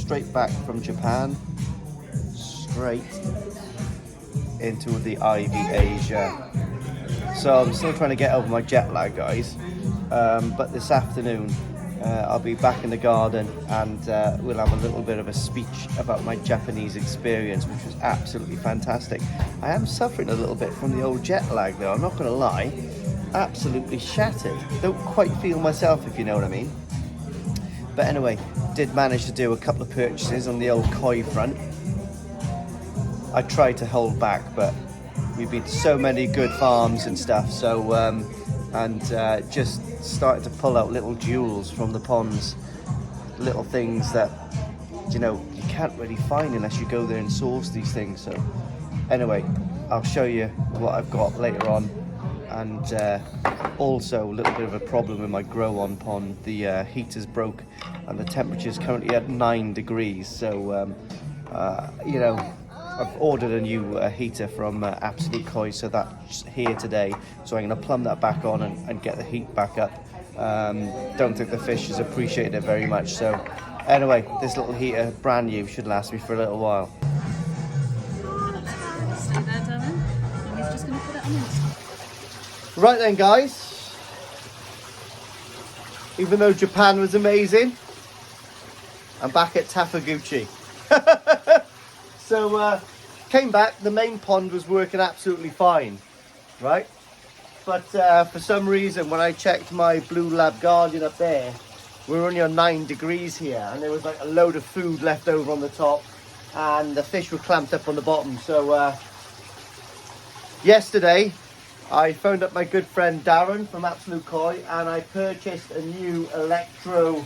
straight back from Japan, straight into the Ivy Asia. So I'm still trying to get over my jet lag, guys. But this afternoon, I'll be back in the garden and we'll have a little bit of a speech about my Japanese experience, which was absolutely fantastic. I am suffering a little bit from the old jet lag though, I'm not going to lie. Absolutely shattered. Don't quite feel myself, if you know what I mean. But anyway, did manage to do a couple of purchases on the old koi front. I tried to hold back, but we've been to so many good farms and stuff, so just started to pull out little jewels from the ponds, little things that you can't really find unless you go there and source these things. So anyway, I'll show you what I've got later on, and also a little bit of a problem with my grow on pond. The heater's broke and the temperature is currently at 9 degrees, so I've ordered a new heater from Absolute Koi, so that's here today. So I'm going to plumb that back on and get the heat back up. Don't think the fish has appreciated it very much. So anyway, this little heater, brand new, should last me for a little while. Stay there, darling. He's just going to put it on it. Right then, guys. Even though Japan was amazing, I'm back at Tafaguchi. So came back, the main pond was working absolutely fine, right? But for some reason, when I checked my Blue Lab Guardian up there, we were only on 9 degrees here, and there was like a load of food left over on the top, and the fish were clamped up on the bottom. So yesterday, I phoned up my good friend Darren from Absolute Koi, and I purchased a new Electro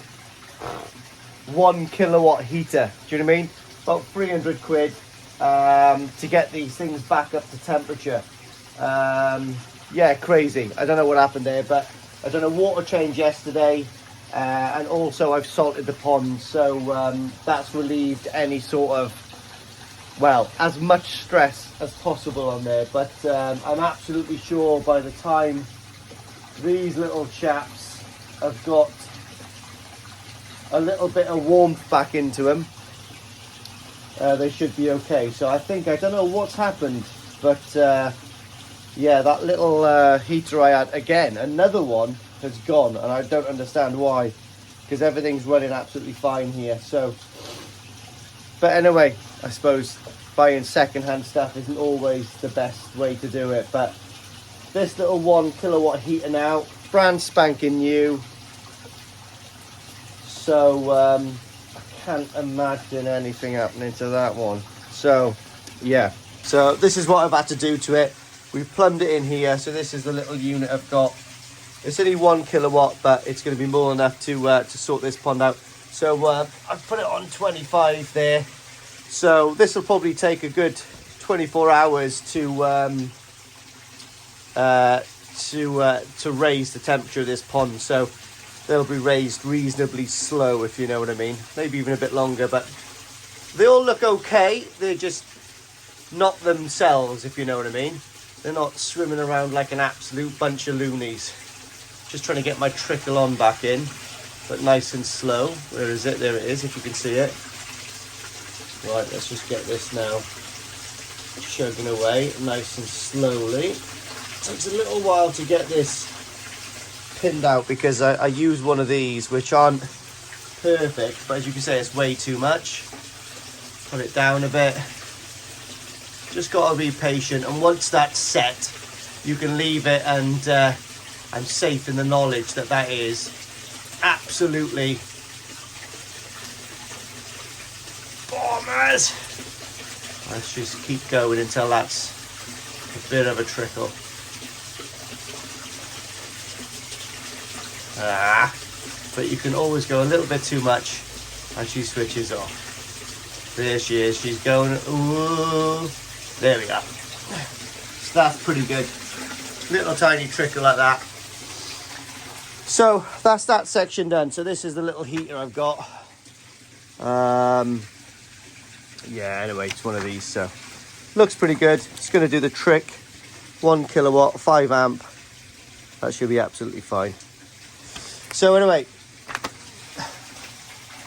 1 kilowatt heater. Do you know what I mean? About 300 quid to get these things back up to temperature. Yeah, crazy. I don't know what happened there, but I done a water change yesterday, and also I've salted the pond, so that's relieved any sort of, well, as much stress as possible on there. But I'm absolutely sure by the time these little chaps have got a little bit of warmth back into them, they should be okay. So I don't know what's happened, but yeah, that little heater I had, again, another one has gone, and I don't understand why, because everything's running absolutely fine here. So, but anyway, I suppose buying second-hand stuff isn't always the best way to do it. But this little 1 kilowatt heater now, brand spanking new. So I can't imagine anything happening to that one. So yeah, so this is what I've had to do to it. We've plumbed it in here, so this is the little unit I've got. It's only 1 kilowatt, but it's going to be more than enough to sort this pond out. So I've put it on 25 there. So this will probably take a good 24 hours to raise the temperature of this pond. So they'll be raised reasonably slow, if you know what I mean. Maybe even a bit longer, but they all look okay. They're just not themselves, if you know what I mean. They're not swimming around like an absolute bunch of loonies. Just trying to get my trickle on back in, but nice and slow. Where is it? There it is, if you can see it. Right, let's just get this now chugging away nice and slowly. It takes a little while to get this pinned out because I use one of these which aren't perfect, but as you can see, it's way too much. Put it down a bit. Just got to be patient, and once that's set, you can leave it, and I'm safe in the knowledge that that is absolutely bombers. Let's just keep going until that's a bit of a trickle. But you can always go a little bit too much, and she switches off. There she is. She's going. Ooh, there we go. So that's pretty good. Little tiny trickle like that. So that's that section done. So this is the little heater I've got. Yeah, anyway, it's one of these, so looks pretty good. It's going to do the trick. 1 kilowatt, 5 amp. That should be absolutely fine. So anyway,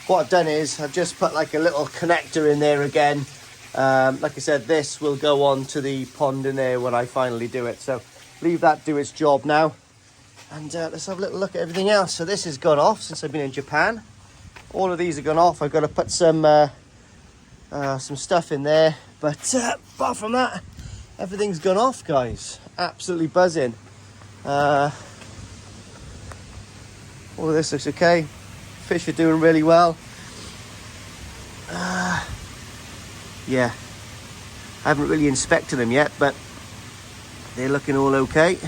what I've done is I've just put like a little connector in there again. Like I said, this will go on to the pond in there when I finally do it. So leave that do its job now. And let's have a little look at everything else. So this has gone off since I've been in Japan. All of these have gone off. I've got to put some stuff in there. But apart from that, everything's gone off, guys. Absolutely buzzing. All of this looks okay. Fish are doing really well. Yeah, I haven't really inspected them yet, but they're looking all okay.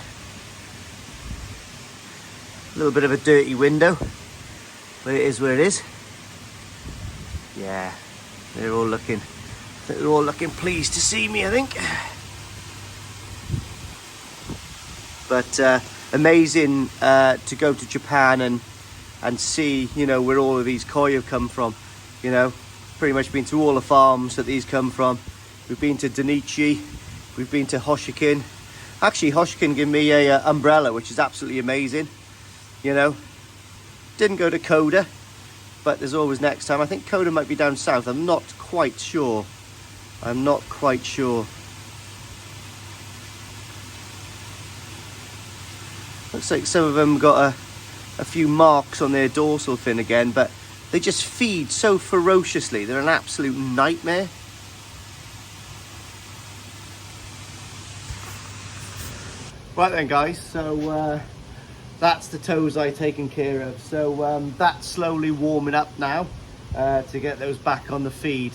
A little bit of a dirty window, but it is where it is. Yeah, they're all looking pleased to see me, I think. But amazing to go to Japan and see, you know, where all of these koi have come from. You know, pretty much been to all the farms that these come from. We've been to Danichi, we've been to Hoshikin. Actually, Hoshikin gave me a umbrella, which is absolutely amazing. You know, didn't go to Koda, but there's always next time. I think Koda might be down south. I'm not quite sure. Looks like some of them got a few marks on their dorsal fin again, but they just feed so ferociously. They're an absolute nightmare. Right then, guys, so that's the tozai taken care of. So that's slowly warming up now to get those back on the feed.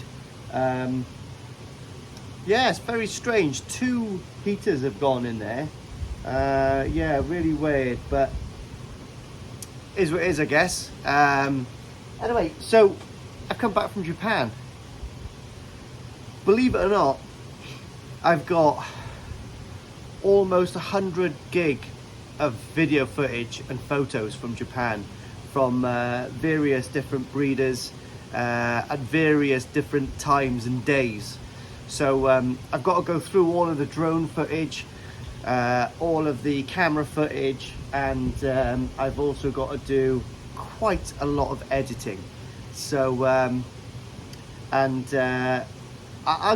Yeah, it's very strange. 2 heaters have gone in there. Yeah, really weird, but is what it is, I guess. Anyway, so I've come back from Japan. Believe it or not, I've got almost 100 gig of video footage and photos from Japan, from various different breeders at various different times and days. So I've got to go through all of the drone footage, all of the camera footage, and I've also got to do quite a lot of editing. So I'll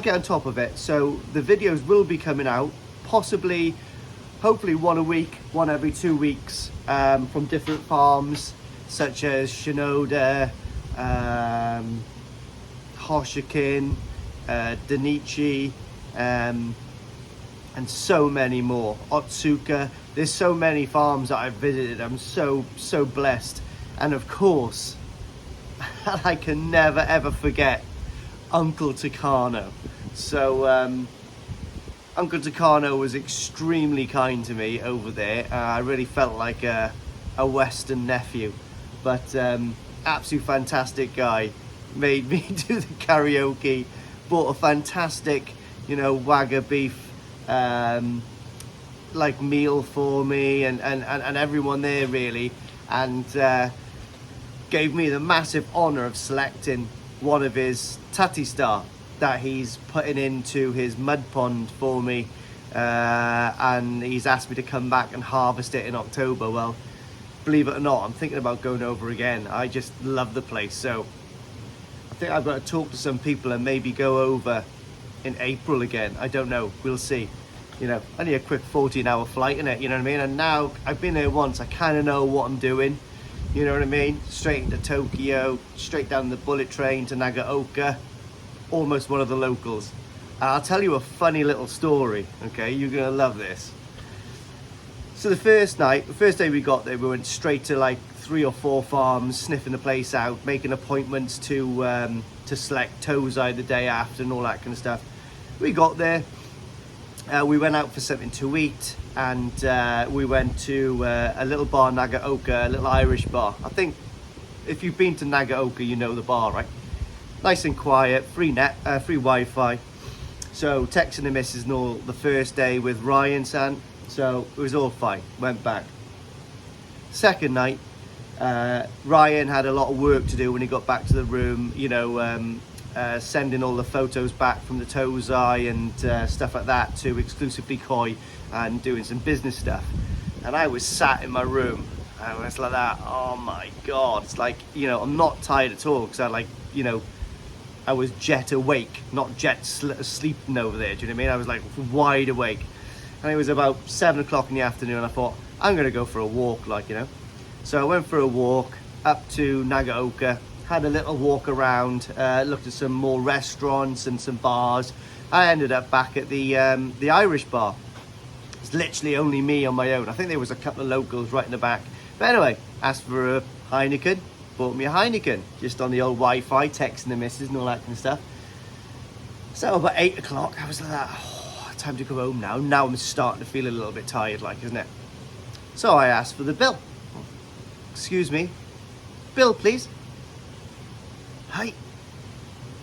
get on top of it. So the videos will be coming out, possibly, hopefully one a week, one every 2 weeks, from different farms such as Shinoda, Hoshikin, Danichi, and so many more. Otsuka. There's so many farms that I've visited. I'm so blessed. And of course, I can never ever forget Uncle Takano. So Uncle Takano was extremely kind to me over there. I really felt like a Western nephew, but absolute fantastic guy. Made me do the karaoke, bought a fantastic, you know, Wagyu beef like meal for me and everyone there really, and gave me the massive honor of selecting one of his Tati Star that he's putting into his mud pond for me, and he's asked me to come back and harvest it in October. Well, believe it or not, I'm thinking about going over again. I just love the place, so I think I've got to talk to some people and maybe go over in April again. I don't know, we'll see. You know, only a quick 14-hour flight in it, you know what I mean? And now I've been there once, I kind of know what I'm doing, you know what I mean? Straight into Tokyo, straight down the bullet train to Nagaoka, almost one of the locals. I'll tell you a funny little story, okay? You're gonna love this. So the first day we got there, we went straight to like 3 or 4 farms, sniffing the place out, making appointments to select tozai the day after and all that kind of stuff. We got there, we went out for something to eat, and we went to a little bar, Nagaoka, a little Irish bar. I think if you've been to Nagaoka, you know the bar, right? Nice and quiet, free Wi-Fi. So texting the missus and all the first day with Ryan-san, so it was all fine, went back. Second night, Ryan had a lot of work to do when he got back to the room, you know, sending all the photos back from the tozai and stuff like that to Exclusively Koi and doing some business stuff. And I was sat in my room And it's like that. Oh my God. It's like, you know, I'm not tired at all because I like, you know, I was jet awake, not jet sleeping over there. Do you know what I mean? I was like wide awake. And it was about 7 o'clock in the afternoon. I thought, I'm going to go for a walk, like, you know. So I went for a walk up to Nagaoka, had a little walk around, looked at some more restaurants and some bars. I ended up back at the Irish bar. It's literally only me on my own. I think there was a couple of locals right in the back. But anyway, asked for a Heineken, bought me a Heineken, just on the old Wi-Fi, texting the missus and all that kind of stuff. So about 8 o'clock, I was like, oh, time to go home now. Now I'm starting to feel a little bit tired, like, isn't it? So I asked for the bill. Excuse me, bill please. Hi.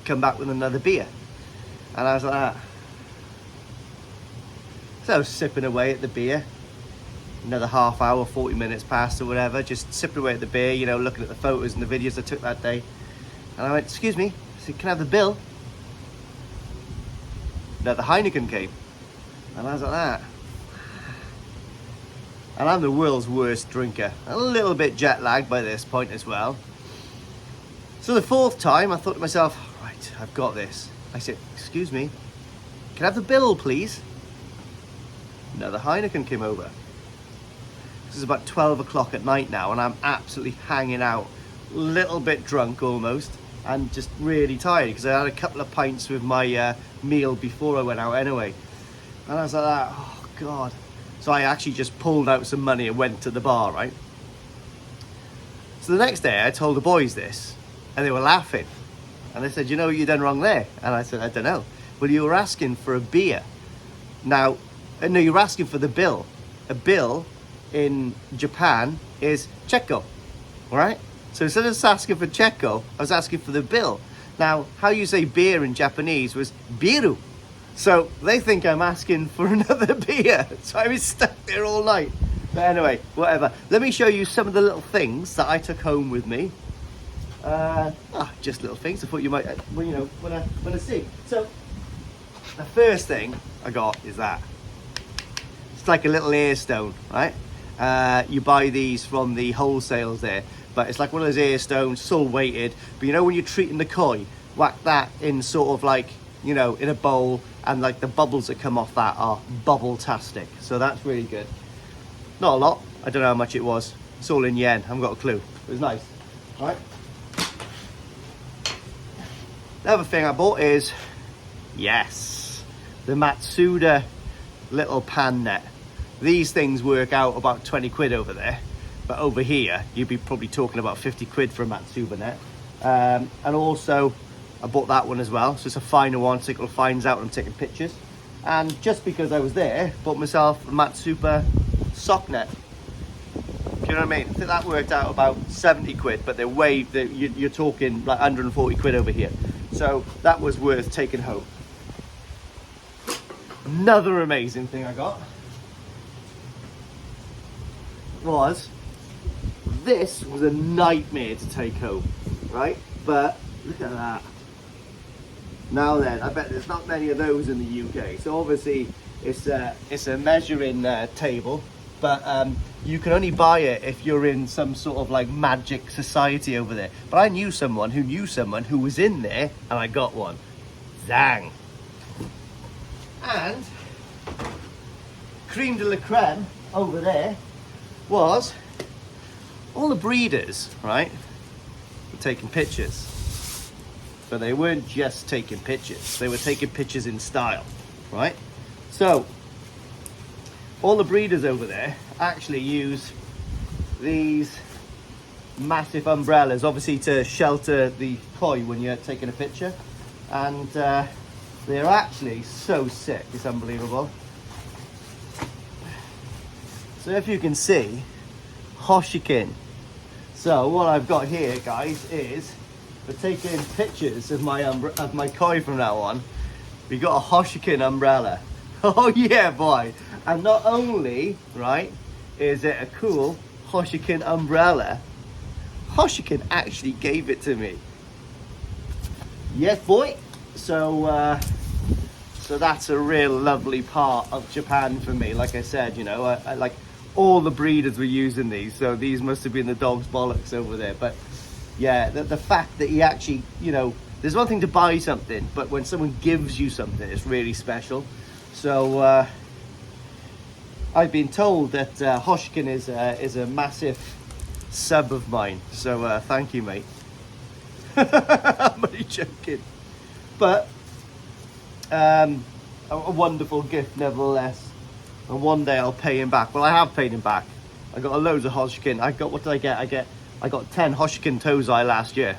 Come back with another beer. And I was like that. So I was sipping away at the beer. Another half hour, 40 minutes passed or whatever, just sipping away at the beer, you know, looking at the photos and the videos I took that day. And I went, excuse me, I said, can I have the bill? Another Heineken came. And I was like that. And I'm the world's worst drinker. A little bit jet lagged by this point as well. So the fourth time, I thought to myself, right, I've got this. I said, excuse me, can I have the bill, please? Another Heineken came over. This is about 12 o'clock at night now, and I'm absolutely hanging out, a little bit drunk almost, and just really tired because I had a couple of pints with my meal before I went out anyway. And I was like, oh God. So I actually just pulled out some money and went to the bar, right? So the next day I told the boys this, and they were laughing. And they said, you know what you done wrong there? And I said, I don't know. Well, you were asking for a beer. Now, no, you were asking for the bill. A bill in Japan is Cheko, all right? So instead of just asking for Cheko, I was asking for the bill. Now, how you say beer in Japanese was biru. So they think I'm asking for another beer. So I was stuck there all night. But anyway, whatever. Let me show you some of the little things that I took home with me. Just little things I thought you might, you know, want to see. So the first thing I got is that. It's like a little air stone, right? You buy these from the wholesales there, but it's like one of those air stones, it's all weighted. But you know when you're treating the koi, whack that in sort of like, you know, in a bowl, and like the bubbles that come off that are bubble-tastic. So that's really good. Not a lot. I don't know how much it was. It's all in yen. I haven't got a clue. It was nice. All right. The other thing I bought is, yes, the Matsuda little pan net. These things work out about 20 quid over there, but over here you'd be probably talking about 50 quid for a Matsuba net. And also I bought that one as well, so it's a finer one so it finds out when I'm taking pictures. And just because I was there, bought myself a Matsuba sock net. Do you know what I mean? I think that worked out about 70 quid, but you're talking like 140 quid over here. So that was worth taking home. Another amazing thing I got was, this was a nightmare to take home, right? But look at that. Now then, I bet there's not many of those in the UK. So obviously it's a measuring table, but you can only buy it if you're in some sort of like magic society over there. But I knew someone who was in there, and I got one. Zang. And creme de la creme over there was all the breeders, right, were taking pictures. But they weren't just taking pictures, they were taking pictures in style, right? So all the breeders over there actually use these massive umbrellas, obviously to shelter the koi when you're taking a picture. And they're actually so sick, it's unbelievable. So if you can see, Hoshikin. So what I've got here, guys, is for taking pictures of my koi from now on. We got a Hoshikin umbrella. Oh yeah, boy. And not only, right, is it a cool Hoshikin umbrella, Hoshikin actually gave it to me. Yes, boy. So so that's a real lovely part of Japan for me. Like I said, you know, I like all the breeders were using these, so these must have been the dog's bollocks over there. But yeah, the fact that he actually, you know, there's one thing to buy something, but when someone gives you something, it's really special. So I've been told that Hoshkin is a massive sub of mine, so thank you, mate. I'm only joking, but a wonderful gift nevertheless, and one day I'll pay him back. Well, I have paid him back. I got a loads of Hoshkin. I got, what did I get? I got 10 Hoshkin Tozai last year,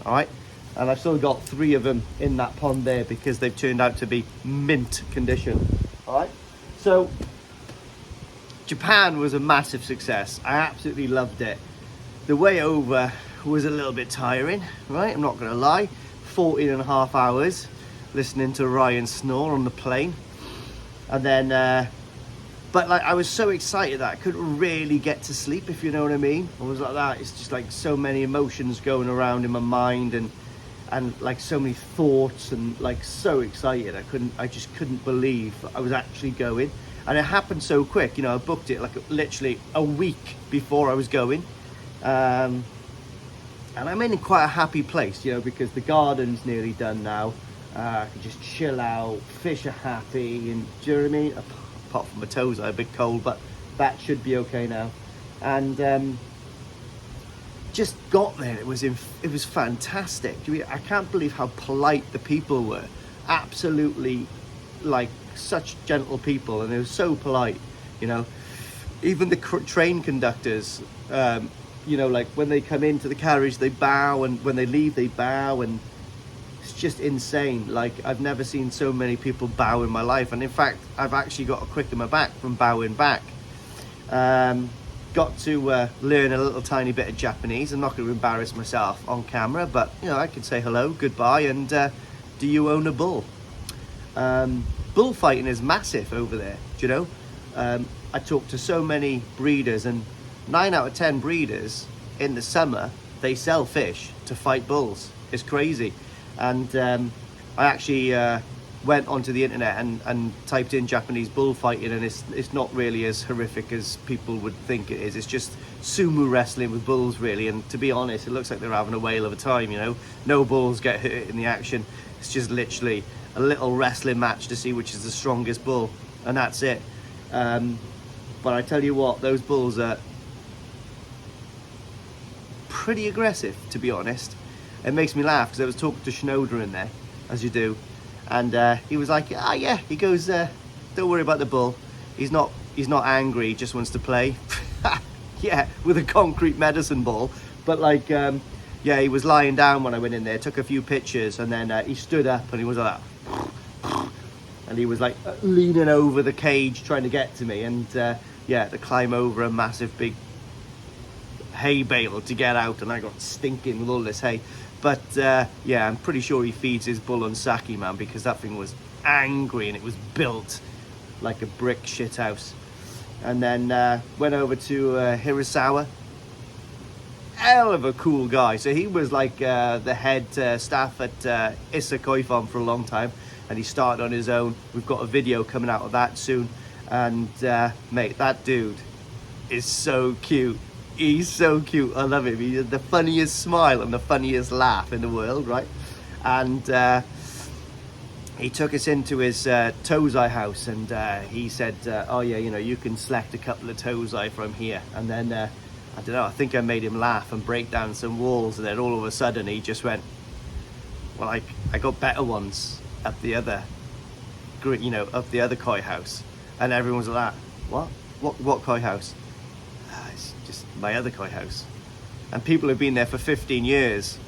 all right, and I've still got 3 of them in that pond there because they've turned out to be mint condition. All right, so Japan was a massive success. I absolutely loved it. The way over was a little bit tiring, right? I'm not gonna lie. 14.5 hours listening to Ryan snore on the plane, and then but like I was so excited that I couldn't really get to sleep, if you know what I mean. I was like that. It's just like so many emotions going around in my mind, and like so many thoughts, and like so excited. I just couldn't believe I was actually going, and it happened so quick. You know, I booked it like literally a week before I was going, and I'm in quite a happy place, you know, because the garden's nearly done now. I can just chill out, fish are happy, and do you know what I mean? Apart from my toes are a bit cold, but that should be okay now. And just got there. It was fantastic. I can't believe how polite the people were. Absolutely, like such gentle people, and they were so polite. You know, even the train conductors. You know, like when they come into the carriage, they bow, and when they leave, they bow, and it's just insane. Like, I've never seen so many people bow in my life, and in fact, I've actually got a crick in my back from bowing back. Got to learn a little tiny bit of Japanese. I'm not going to embarrass myself on camera, but you know, I can say hello, goodbye, and do you own a bull? Bullfighting is massive over there. Do you know? I talked to so many breeders, and 9 out of 10 breeders in the summer, they sell fish to fight bulls. It's crazy. And I actually went onto the internet and typed in Japanese bullfighting, and it's not really as horrific as people would think it is. It's just sumo wrestling with bulls, really. And to be honest, it looks like they're having a whale of a time, you know. No bulls get hurt in the action. It's just literally a little wrestling match to see which is the strongest bull, and that's it. But I tell you what, those bulls are pretty aggressive, to be honest. It makes me laugh because I was talking to Shinoda in there, as you do, and he was like, "Ah, yeah." He goes, "Don't worry about the bull. He's not angry. He just wants to play." Yeah, with a concrete medicine ball. But like, yeah, he was lying down when I went in there. Took a few pictures, and then he stood up and he was like that, and he was like leaning over the cage trying to get to me, and yeah, to climb over a massive big hay bale to get out, and I got stinking with all this hay. But yeah, I'm pretty sure he feeds his bull on sake, man, because that thing was angry and it was built like a brick shit house. And then went over to Hirasawa. Hell of a cool guy. So he was like the head staff at Issa Koi Farm for a long time, and he started on his own. We've got a video coming out of that soon, and mate, that dude is so cute. He's so cute. I love him. He has the funniest smile and the funniest laugh in the world, right? And he took us into his Tozai house, and he said, "Oh yeah, you know, you can select a couple of Tozai from here." And then I don't know. I think I made him laugh and break down some walls, and then all of a sudden he just went, "Well, I got better ones at the other, you know, up the other koi house." And everyone was like, "What koi house?" It's just my other koi house. And people have been there for 15 years,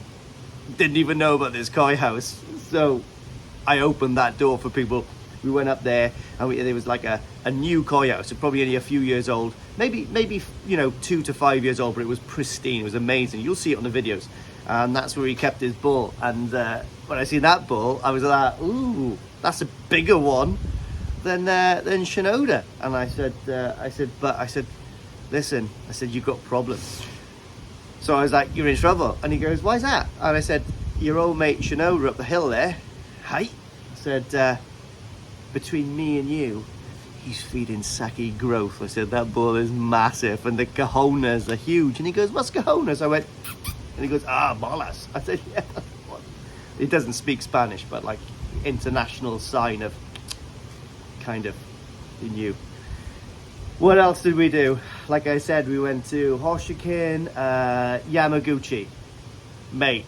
didn't even know about this koi house. So I opened that door for people. We went up there, and there was like a new koi house, probably only a few years old, maybe you know, 2 to 5 years old, but it was pristine. It was amazing. You'll see it on the videos. And that's where he kept his bull. And when I seen that bull, I was like, "Ooh, that's a bigger one than Shinoda." And I said, "Listen," I said, "you've got problems." So I was like, "You're in trouble." And he goes, "Why's that?" And I said, "Your old mate Shinoda up the hill there, hey," I said, "between me and you, he's feeding sake growth. I said, that bull is massive and the cojones are huge. And he goes, what's cojones? I went, and he goes, bolas. I said, yeah. He doesn't speak Spanish, but like international sign of kind of, he knew. What else did we do? Like I said, we went to Hoshikin, Yamaguchi. Mate,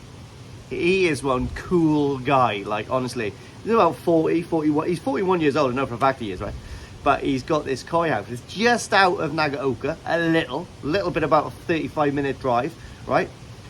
he is one cool guy, like honestly. He's about 40, 41, he's 41 years old, I know for a fact he is, right? But he's got this koi house. It's just out of Nagaoka, a little bit, about a 35-minute drive, right?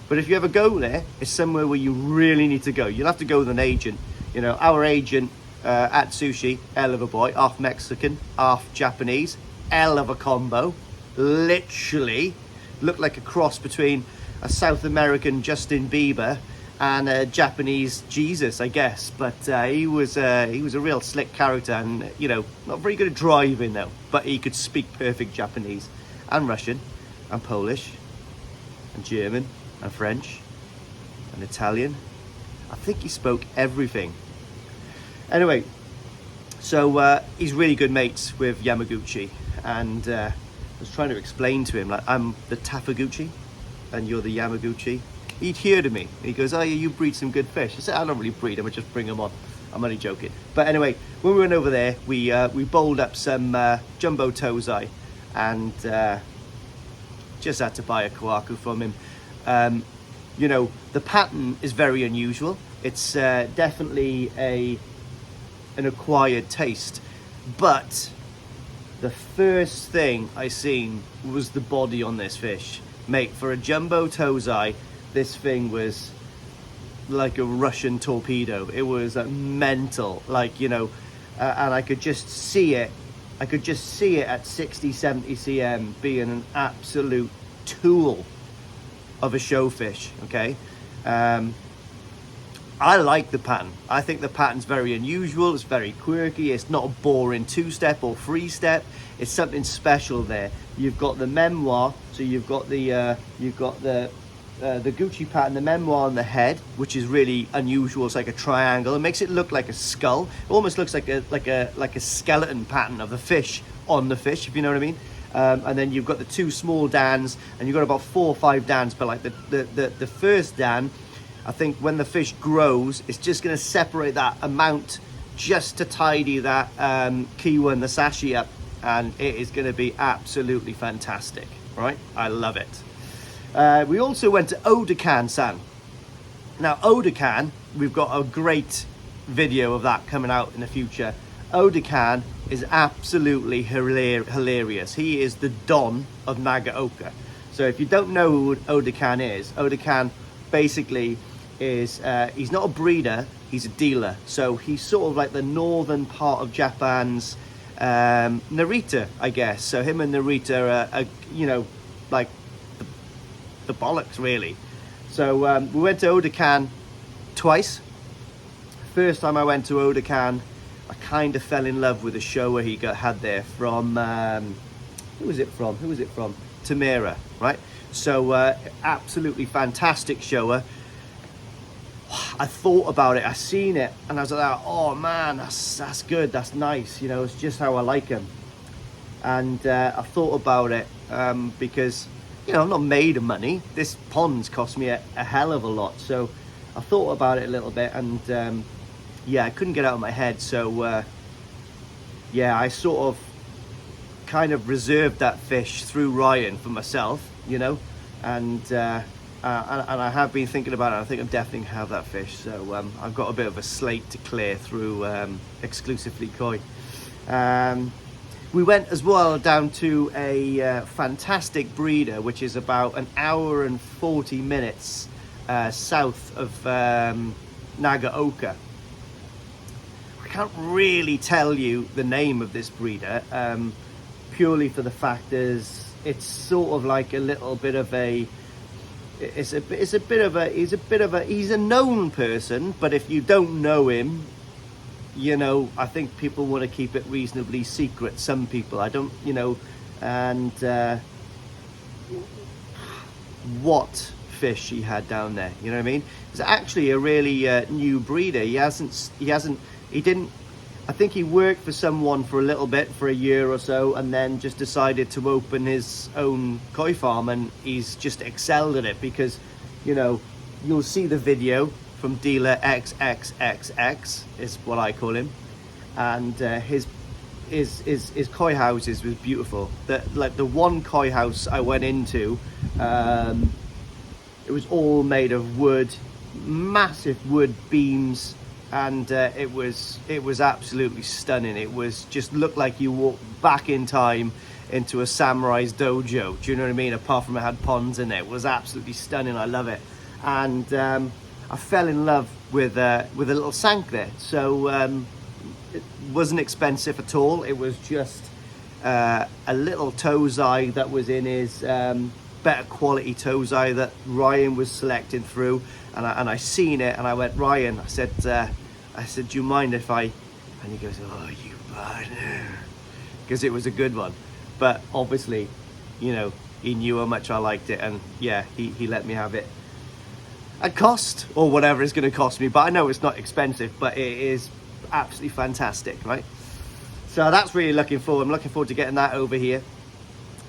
But if you ever go there, it's somewhere where you really need to go. You'll have to go with an agent. You know, our agent at Sushi, hell of a boy, half Mexican, half Japanese, hell of a combo. Literally looked like a cross between a South American Justin Bieber and a Japanese Jesus, I guess. But he was a real slick character, and you know, not very good at driving though. But he could speak perfect Japanese and Russian and Polish and German and French and Italian. I think he spoke everything. Anyway, so he's really good mates with Yamaguchi, and I was trying to explain to him, like, I'm the Tafaguchi and you're the Yamaguchi. He'd heard of me. He goes, oh yeah, you breed some good fish. I said, I don't really breed them, I just bring them on. I'm only joking. But anyway, when we went over there, we bowled up some jumbo tozai, and just had to buy a kawaku from him. You know, the pattern is very unusual. It's definitely an acquired taste, but the first thing I seen was the body on this fish. Mate, for a jumbo tozai, this thing was like a Russian torpedo. It was mental, like, you know, and I could just see it. I could just see it at 60, 70 cm being an absolute tool of a showfish, okay? I like the pattern. I think the pattern's very unusual. It's very quirky. It's not a boring two-step or three-step. It's something special there. You've got the memoir, so you've got the Gucci pattern, the memoir on the head, which is really unusual. It's like a triangle. It makes it look like a skull. It almost looks like a skeleton pattern of the fish on the fish, if you know what I mean. And then you've got the two small dans, and you've got about 4 or 5 dans. But like the first dan, I think when the fish grows, it's just going to separate that amount just to tidy that kiwa and the sashi up, and it is going to be absolutely fantastic, right? I love it. We also went to Odakan-san. Now, Odakan, we've got a great video of that coming out in the future. Odakan is absolutely hilarious. He is the Don of Nagaoka. So if you don't know who Odakan is, Odakan basically is, he's not a breeder, he's a dealer. So he's sort of like the northern part of Japan's Narita, I guess. So him and Narita are you know, like the bollocks, really. So we went to Odakan twice. First time I went to Odakan, I kind of fell in love with the shower he had there from, who was it from? Tamera, right? So absolutely fantastic shower. I thought about it, I seen it, and I was like, oh man, that's good, that's nice, you know, it's just how I like them. And I thought about it because, you know, I'm not made of money. This pond's cost me a hell of a lot. So I thought about it a little bit, and yeah, I couldn't get it out of my head. So yeah, I sort of kind of reserved that fish through Ryan for myself, you know, and I have been thinking about it. I think I'm definitely gonna have that fish. So I've got a bit of a slate to clear through exclusively koi. We went as well down to a fantastic breeder, which is about an hour and 40 minutes south of Nagaoka. I can't really tell you the name of this breeder, purely for the fact is it's sort of like a little bit of a, he's a known person, but if you don't know him, you know, I think people want to keep it reasonably secret. Some people, I don't, you know, and what fish he had down there, you know what I mean? It's actually a really new breeder. He didn't, I think he worked for someone for a little bit, for a year or so, and then just decided to open his own koi farm, and he's just excelled at it because, you know, you'll see the video from dealer XXXX is what I call him, and his koi houses was beautiful. Like the one koi house I went into, it was all made of wood, massive wood beams, and it was absolutely stunning. It was just looked like you walked back in time into a samurai's dojo. Do you know what I mean? Apart from it had ponds in it. It was absolutely stunning. I love it. And I fell in love with a little sank there. So it wasn't expensive at all. It was just a little tozai that was in his better quality tozai that Ryan was selecting through, and I seen it and I went, Ryan, I said, do you mind if I, and he goes, oh, you partner, because it was a good one. But obviously, you know, he knew how much I liked it, and yeah, he let me have it at cost, or whatever it's going to cost me. But I know it's not expensive, but it is absolutely fantastic, right? So that's really looking forward. I'm looking forward to getting that over here.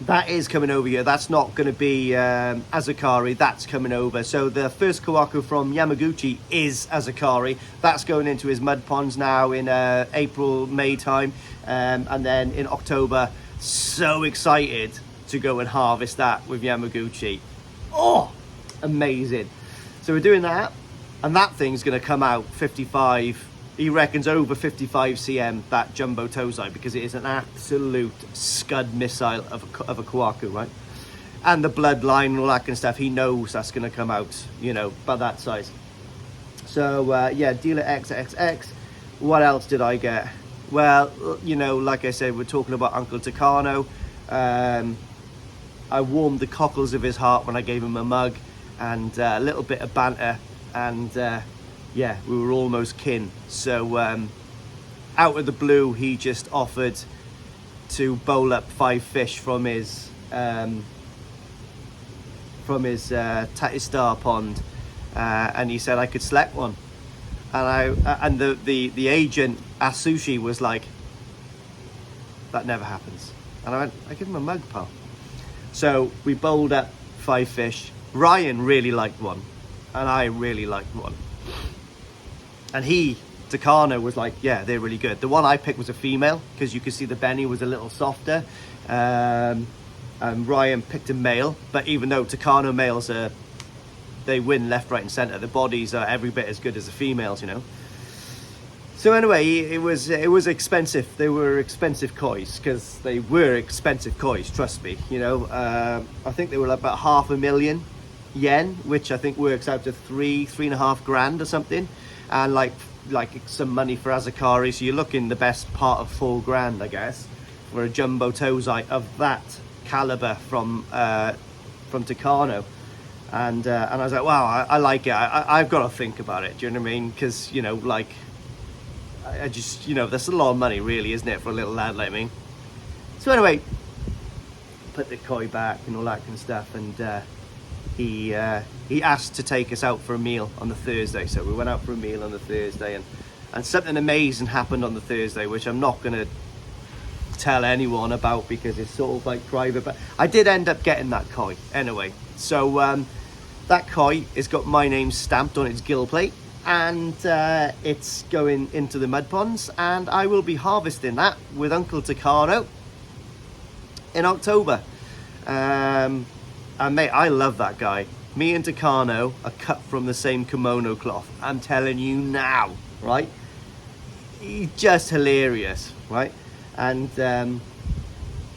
That is coming over here. That's not going to be Azakari. That's coming over. So the first Kawaku from Yamaguchi is Azakari. That's going into his mud ponds now in April, May time. And then in October, so excited to go and harvest that with Yamaguchi. Oh, amazing. So we're doing that. And that thing's going to come out 55. He reckons over 55 cm, that jumbo tozai, because it is an absolute scud missile of a kawaku, right? And the bloodline and all that kind of stuff, he knows that's going to come out, you know, by that size. So yeah, dealer XXX. What else did I get? Well, you know, like I said, we're talking about Uncle Takano. I warmed the cockles of his heart when I gave him a mug, and a little bit of banter, and yeah, we were almost kin. So out of the blue, he just offered to bowl up 5 fish from his Tatistar pond, and he said I could select one. And the agent Asushi was like, that never happens. And I went, I give him a mug, pal. So we bowled up 5 fish. Ryan really liked one, and I really liked one. And Takano was like, yeah, they're really good. The one I picked was a female, because you could see the Benny was a little softer. And Ryan picked a male, but even though Takano males they win left, right and centre, the bodies are every bit as good as the females, you know. So anyway, it was expensive. They were expensive kois, because they were expensive kois, trust me, you know. I think they were about 500,000 yen, which I think works out to 3.5 grand or something. And like some money for Azakari, so you're looking the best part of 4 grand, I guess, for a jumbo tozai of that caliber from Takano. And I was like, wow, I like it. I've got to think about it. Do you know what I mean? Because, you know, like, I just, you know, that's a lot of money, really, isn't it, for a little lad like me? So anyway, put the koi back and all that kind of stuff, and he asked to take us out for a meal on the Thursday. So we went out for a meal on the Thursday, and something amazing happened on the Thursday, which I'm not going to tell anyone about because it's sort of like private, but I did end up getting that koi anyway. So that koi has got my name stamped on its gill plate, and it's going into the mud ponds, and I will be harvesting that with Uncle Takano in October. And mate, I love that guy. Me and Takano are cut from the same kimono cloth. I'm telling you now, right? He's just hilarious, right? And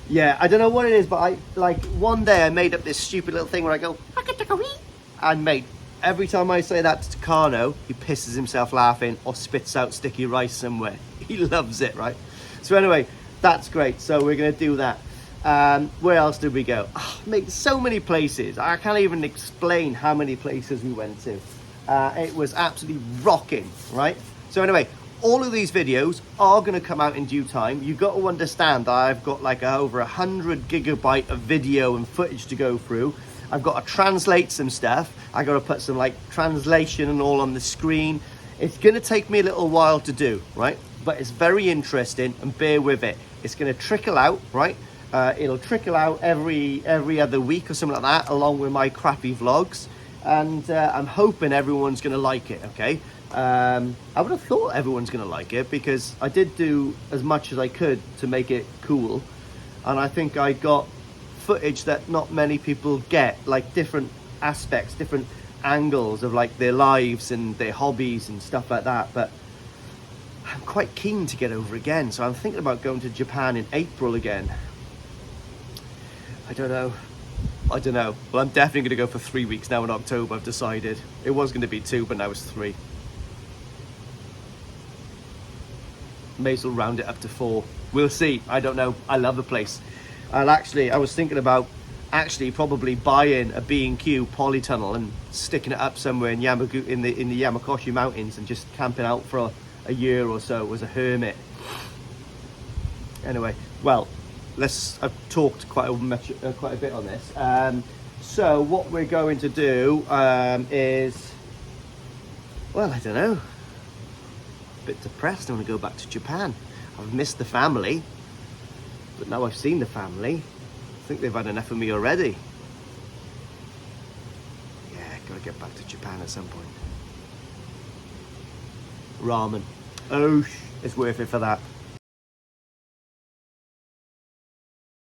yeah, I don't know what it is, but one day I made up this stupid little thing where I go, and mate, every time I say that to Takano, he pisses himself laughing or spits out sticky rice somewhere. He loves it, right? So anyway, that's great. So we're gonna do that. Where else did we go? Oh, mate, so many places. I can't even explain how many places we went to. It was absolutely rocking, right? So anyway, all of these videos are going to come out in due time. You've got to understand that I've got like over 100 gigabyte of video and footage to go through. I've got to translate some stuff. I got to put some like translation and all on the screen. It's going to take me a little while to do, right? but it's very interesting, and bear with it. It's going to trickle out, right? It'll trickle out every other week or something like that, along with my crappy vlogs, and I'm hoping everyone's going to like it. Okay, I would have thought everyone's going to like it, because I did do as much as I could to make it cool, and I think I got footage that not many people get, like different aspects, different angles of like their lives and their hobbies and stuff like that. But I'm quite keen to get over again, so I'm thinking about going to Japan in April again. I don't know. Well, I'm definitely going to go for 3 weeks now in October. I've decided. It was going to be 2, but now it's 3. May as well round it up to 4. We'll see. I don't know. I love the place. And actually, I was thinking about probably buying a B&Q polytunnel and sticking it up somewhere in in the Yamakoshi Mountains, and just camping out for a year or so as a hermit. Anyway, well, I've talked quite a bit on this. So what we're going to do is, well, I don't know, a bit depressed. I want to go back to Japan. I've missed the family, but now I've seen the family, I think they've had enough of me already. Yeah, gotta get back to Japan at some point. Ramen. Oh, it's worth it for that.